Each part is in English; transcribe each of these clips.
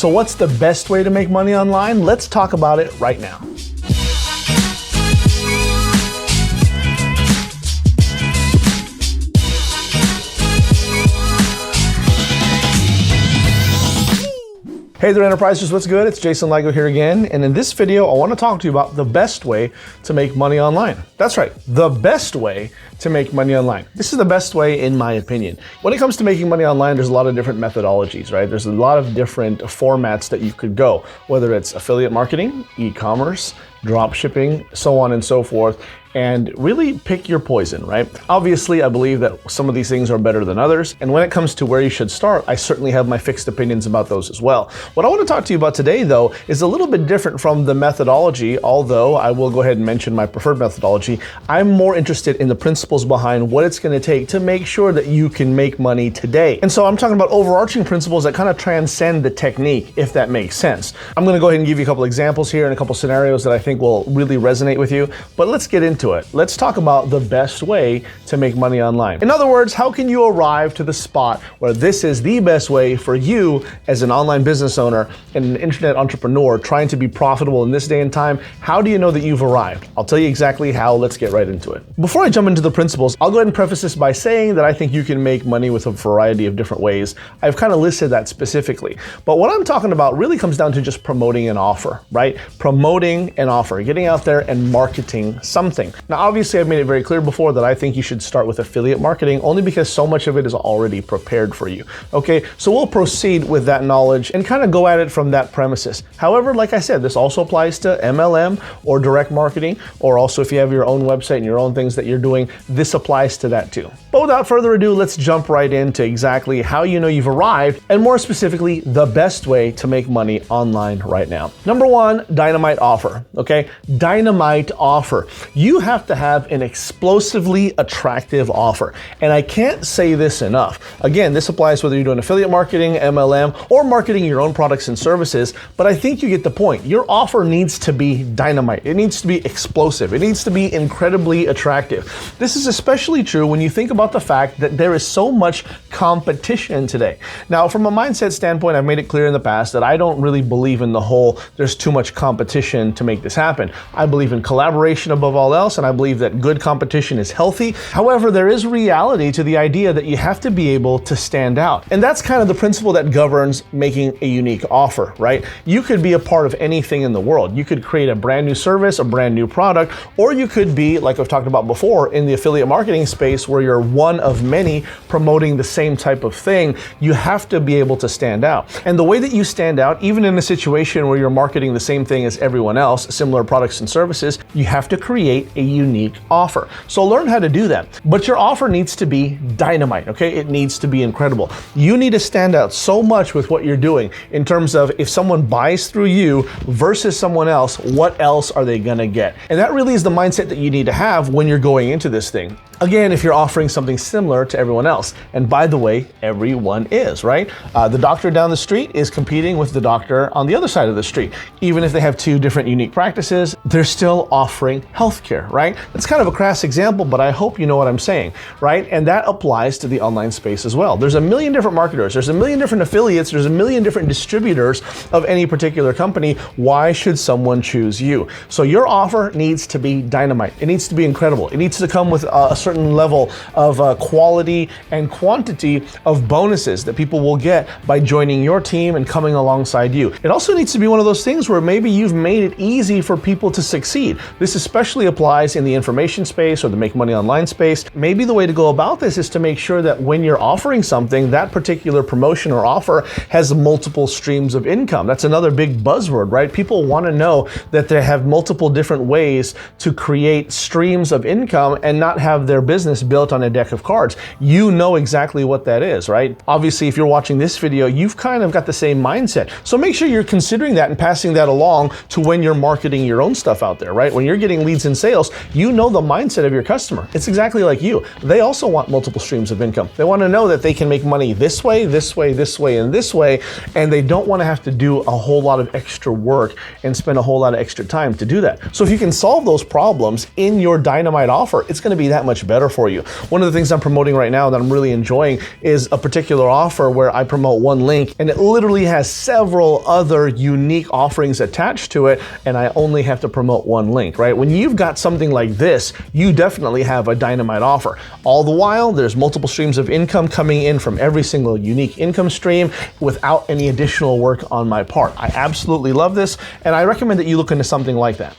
So what's the best way to make money online? Let's talk about it right now. Hey there, Enterprisers, what's good? It's Jason Ligo here again, and in this video, I want to talk to you about the best way to make money online. That's right, the best way to make money online. This is the best way in my opinion. When it comes to making money online, there's a lot of different methodologies, right? There's a lot of different formats that you could go, whether it's affiliate marketing, e-commerce, drop shipping, so on and so forth. And really pick your poison, right? Obviously, I believe that some of these things are better than others. And when it comes to where you should start, I certainly have my fixed opinions about those as well. What I want to talk to you about today, though, is a little bit different from the methodology, although I will go ahead and mention my preferred methodology. I'm more interested in the principles behind what it's going to take to make sure that you can make money today. And so I'm talking about overarching principles that kind of transcend the technique, if that makes sense. I'm going to go ahead and give you a couple examples here and a couple scenarios that I think will really resonate with you. But let's get into it. Let's talk about the best way to make money online. In other words, how can you arrive to the spot where this is the best way for you as an online business owner and an internet entrepreneur trying to be profitable in this day and time? How do you know that you've arrived? I'll tell you exactly how. Let's get right into it. Before I jump into the principles, I'll go ahead and preface this by saying that I think you can make money with a variety of different ways. I've kind of listed that specifically. But what I'm talking about really comes down to just promoting an offer, right? Promoting an offer, getting out there and marketing something. Now, obviously, I've made it very clear before that I think you should start with affiliate marketing only because so much of it is already prepared for you. Okay, so we'll proceed with that knowledge and kind of go at it from that premises. However, like I said, this also applies to MLM or direct marketing, or also if you have your own website and your own things that you're doing, this applies to that too. But without further ado, let's jump right into exactly how you know you've arrived, and more specifically, the best way to make money online right now. Number one, dynamite offer, okay? Dynamite offer. You have to have an explosively attractive offer. And I can't say this enough. Again, this applies whether you're doing affiliate marketing, MLM, or marketing your own products and services, but I think you get the point. Your offer needs to be dynamite. It needs to be explosive. It needs to be incredibly attractive. This is especially true when you think about the fact that there is so much competition today. Now, from a mindset standpoint, I've made it clear in the past that I don't really believe in the whole there's too much competition to make this happen. I believe in collaboration above all else, and I believe that good competition is healthy. However, there is reality to the idea that you have to be able to stand out. And that's kind of the principle that governs making a unique offer, right? You could be a part of anything in the world. You could create a brand new service, a brand new product, or you could be, like I've talked about before, in the affiliate marketing space where you're one of many promoting the same type of thing. You have to be able to stand out. And the way that you stand out, even in a situation where you're marketing the same thing as everyone else, similar products and services, you have to create a unique offer. So learn how to do that. But your offer needs to be dynamite, okay? It needs to be incredible. You need to stand out so much with what you're doing in terms of if someone buys through you versus someone else, what else are they gonna get? And that really is the mindset that you need to have when you're going into this thing. Again, if you're offering something similar to everyone else, and by the way, everyone is, right? The doctor down the street is competing with the doctor on the other side of the street. Even if they have two different unique practices, they're still offering healthcare, right? It's kind of a crass example, but I hope you know what I'm saying, right? And that applies to the online space as well. There's a million different marketers, there's a million different affiliates, there's a million different distributors of any particular company. Why should someone choose you? So your offer needs to be dynamite. It needs to be incredible. It needs to come with a certain level of quality and quantity of bonuses that people will get by joining your team and coming alongside you. It also needs to be one of those things where maybe you've made it easy for people to succeed. This especially applies in the information space or the make money online space. Maybe the way to go about this is to make sure that when you're offering something, that particular promotion or offer has multiple streams of income. That's another big buzzword, right? People want to know that they have multiple different ways to create streams of income and not have their business built on a deck of cards. You know exactly what that is, right? Obviously, if you're watching this video, you've kind of got the same mindset. So make sure you're considering that and passing that along to when you're marketing your own stuff out there, right? When you're getting leads and sales, you know the mindset of your customer. It's exactly like you. They also want multiple streams of income. They want to know that they can make money this way, this way, this way, and this way, and they don't want to have to do a whole lot of extra work and spend a whole lot of extra time to do that. So if you can solve those problems in your dynamite offer, it's going to be that much better for you. One of the things I'm promoting right now that I'm really enjoying is a particular offer where I promote one link and it literally has several other unique offerings attached to it, and I only have to promote one link, right? When you've got something like this, you definitely have a dynamite offer. All the while, there's multiple streams of income coming in from every single unique income stream without any additional work on my part. I absolutely love this, and I recommend that you look into something like that.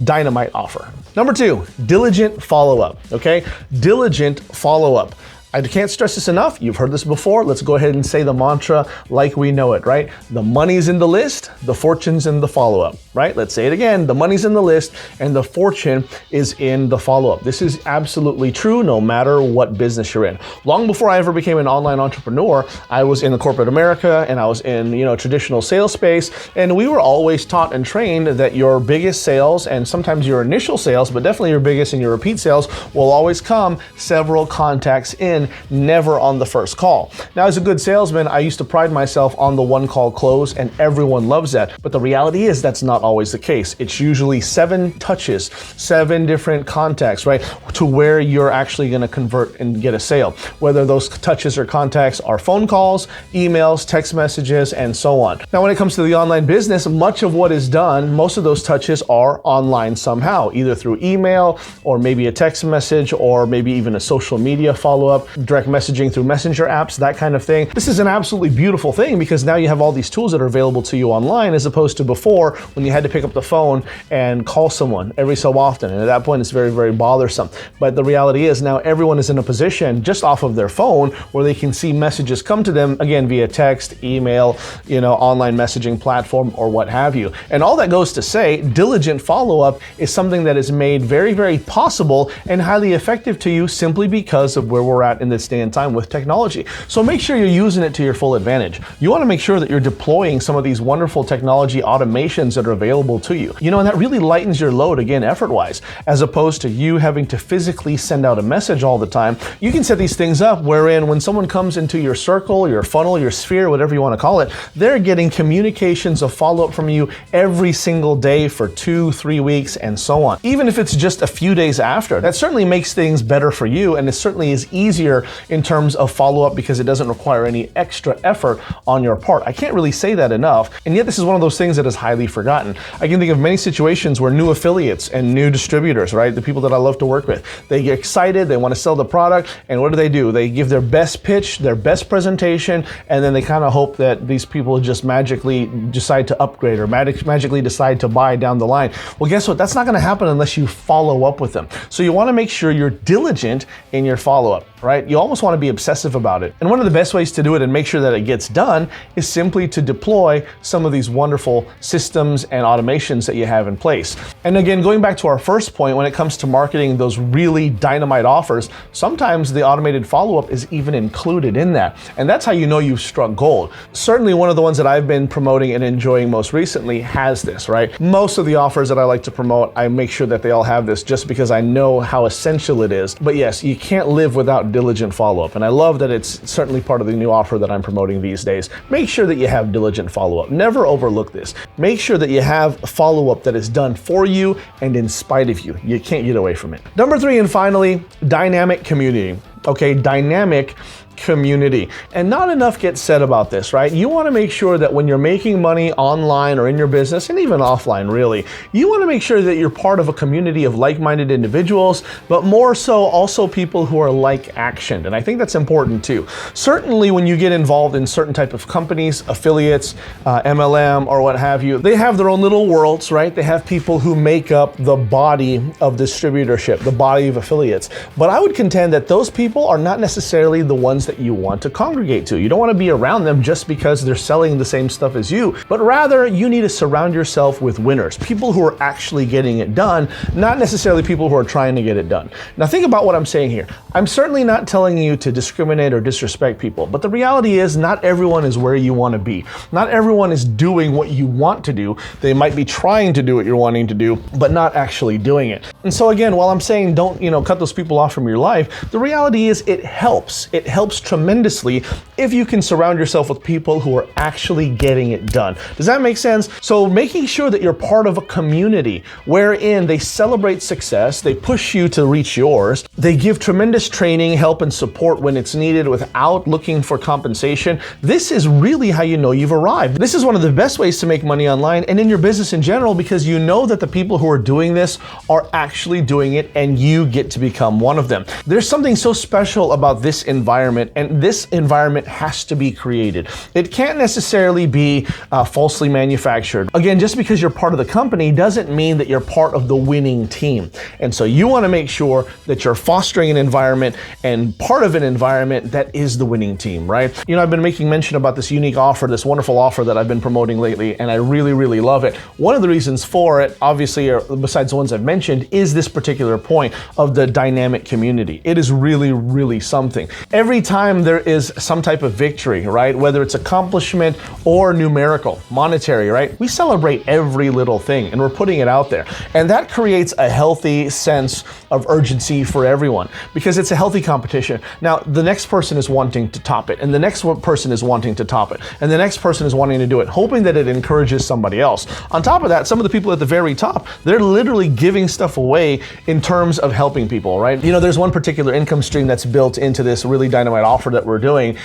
Dynamite offer. Number 2, diligent follow-up, okay? Diligent follow-up. I can't stress this enough. You've heard this before. Let's go ahead and say the mantra like we know it, right? The money's in the list, the fortune's in the follow-up, right? Let's say it again. The money's in the list and the fortune is in the follow-up. This is absolutely true no matter what business you're in. Long before I ever became an online entrepreneur, I was in the corporate America and I was in, traditional sales space, and we were always taught and trained that your biggest sales and sometimes your initial sales, but definitely your biggest and your repeat sales will always come several contacts in, never on the first call. Now, as a good salesman, I used to pride myself on the one call close, and everyone loves that. But the reality is that's not always the case. It's usually 7 touches, 7 different contacts, right, to where you're actually going to convert and get a sale. Whether those touches or contacts are phone calls, emails, text messages, and so on. Now, when it comes to the online business, much of what is done, most of those touches are online somehow, either through email or maybe a text message or maybe even a social media follow-up, direct messaging through messenger apps, that kind of thing. This is an absolutely beautiful thing because now you have all these tools that are available to you online as opposed to before when you had to pick up the phone and call someone every so often. And at that point, it's very, very bothersome. But the reality is now everyone is in a position just off of their phone where they can see messages come to them, again, via text, email, online messaging platform or what have you. And all that goes to say, diligent follow-up is something that is made very, very possible and highly effective to you simply because of where we're at in this day and time with technology. So make sure you're using it to your full advantage. You want to make sure that you're deploying some of these wonderful technology automations that are available to you. And that really lightens your load, again, effort-wise, as opposed to you having to physically send out a message all the time. You can set these things up wherein when someone comes into your circle, your funnel, your sphere, whatever you want to call it, they're getting communications of follow-up from you every single day for 2-3 weeks and so on. Even if it's just a few days after, that certainly makes things better for you, and it certainly is easier in terms of follow-up because it doesn't require any extra effort on your part. I can't really say that enough, and yet this is one of those things that is highly forgotten. I can think of many situations where new affiliates and new distributors, right, the people that I love to work with, they get excited, they want to sell the product, and what do? They give their best pitch, their best presentation, and then they kind of hope that these people just magically decide to upgrade or magically decide to buy down the line. Well, guess what? That's not going to happen unless you follow up with them. So you want to make sure you're diligent in your follow-up, right? You almost want to be obsessive about it. And one of the best ways to do it and make sure that it gets done is simply to deploy some of these wonderful systems and automations that you have in place. And again, going back to our first point, when it comes to marketing those really dynamite offers, sometimes the automated follow-up is even included in that. And that's how you know you've struck gold. Certainly one of the ones that I've been promoting and enjoying most recently has this, right? Most of the offers that I like to promote, I make sure that they all have this just because I know how essential it is. But yes, you can't live without diligent follow-up. And I love that it's certainly part of the new offer that I'm promoting these days. Make sure that you have diligent follow-up. Never overlook this. Make sure that you have follow-up that is done for you and in spite of you. You can't get away from it. Number 3, and finally, dynamic community. Okay, dynamic community. And not enough gets said about this, right? You want to make sure that when you're making money online or in your business, and even offline really, you want to make sure that you're part of a community of like-minded individuals, but more so also people who are like-actioned. And I think that's important too. Certainly when you get involved in certain type of companies, affiliates, MLM or what have you, they have their own little worlds, right? They have people who make up the body of distributorship, the body of affiliates. But I would contend that those people are not necessarily the ones that you want to congregate to. You don't want to be around them just because they're selling the same stuff as you, but rather you need to surround yourself with winners, people who are actually getting it done, not necessarily people who are trying to get it done. Now think about what I'm saying here. I'm certainly not telling you to discriminate or disrespect people, but the reality is not everyone is where you want to be. Not everyone is doing what you want to do. They might be trying to do what you're wanting to do, but not actually doing it. And so again, while I'm saying don't, cut those people off from your life, the reality is it helps. It helps tremendously if you can surround yourself with people who are actually getting it done. Does that make sense? So making sure that you're part of a community wherein they celebrate success, they push you to reach yours, they give tremendous training, help, and support when it's needed without looking for compensation. This is really how you know you've arrived. This is one of the best ways to make money online and in your business in general, because you know that the people who are doing this are actually doing it and you get to become one of them. There's something so special about this environment, and this environment has to be created. It can't necessarily be falsely manufactured. Again, just because you're part of the company doesn't mean that you're part of the winning team. And so you want to make sure that you're fostering an environment and part of an environment that is the winning team, right? I've been making mention about this unique offer, this wonderful offer that I've been promoting lately, and I really, really love it. One of the reasons for it, obviously, besides the ones I've mentioned, is this particular point of the dynamic community. It is really, really something. Every time there is some type of victory, right? Whether it's accomplishment or numerical, monetary, right? We celebrate every little thing and we're putting it out there. And that creates a healthy sense of urgency for everyone because it's a healthy competition. Now, the next person is wanting to top it, and the next person is wanting to top it, and the next person is wanting to do it, hoping that it encourages somebody else. On top of that, some of the people at the very top, they're literally giving stuff away in terms of helping people, right? There's one particular income stream that's built into this really dynamite offer that we're doing,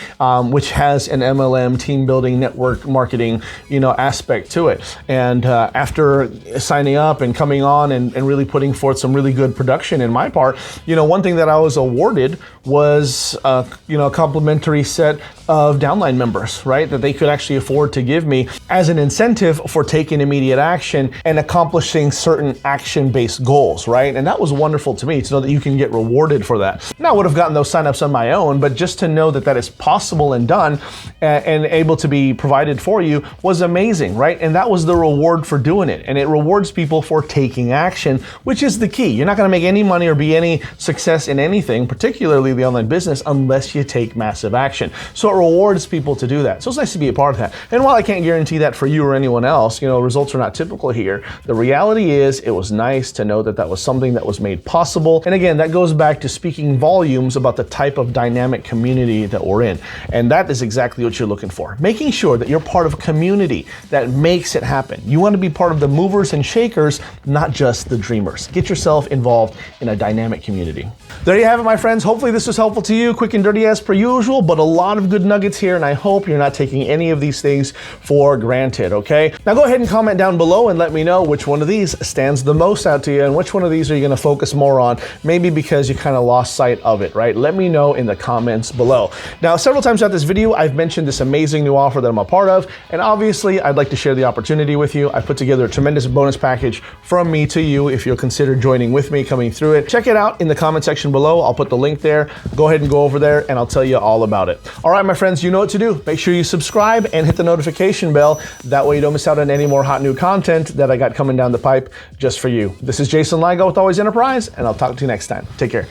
which has an MLM, team building, network marketing, aspect to it. And after signing up and coming on and really putting forth some really good production in my part, one thing that I was awarded was, a complimentary set of downline members, right? That they could actually afford to give me as an incentive for taking immediate action and accomplishing certain action-based goals, right? And that was wonderful to me to know that you can get rewarded for that. Now, I would have gotten those signups on my own, but just to know that that is possible and done and able to be provided for you was amazing, right? And that was the reward for doing it. And it rewards people for taking action, which is the key. You're not going to make any money or be any success in anything, particularly the online business, unless you take massive action. So it rewards people to do that. So it's nice to be a part of that. And while I can't guarantee that for you or anyone else, results are not typical here. The reality is it was nice to know that that was something that was made possible. And again, that goes back to speaking volumes about the type of dynamic community that we're in. And that is exactly what you're looking for. Making sure that you're part of a community that makes it happen. You want to be part of the movers and shakers, not just the dreamers. Get yourself involved in a dynamic community. There you have it, my friends. Hopefully this was helpful to you. Quick and dirty as per usual, but a lot of good nuggets here, and I hope you're not taking any of these things for granted, okay? Now go ahead and comment down below and let me know which one of these stands the most out to you and which one of these are you gonna focus more on, maybe because you kind of lost sight of it, right? Let me know in the comments below. Now, several times throughout this video, I've mentioned this amazing new offer that I'm a part of, and obviously I'd like to share the opportunity with you. I put together a tremendous bonus package from me to you if you'll consider joining with me, coming through it. Check it out in the comment section below. I'll put the link there. Go ahead and go over there and I'll tell you all about it. All right, my friends, you know what to do. Make sure you subscribe and hit the notification bell. That way you don't miss out on any more hot new content that I got coming down the pipe just for you. This is Jason Ligo with Always Enterprise, and I'll talk to you next time. Take care.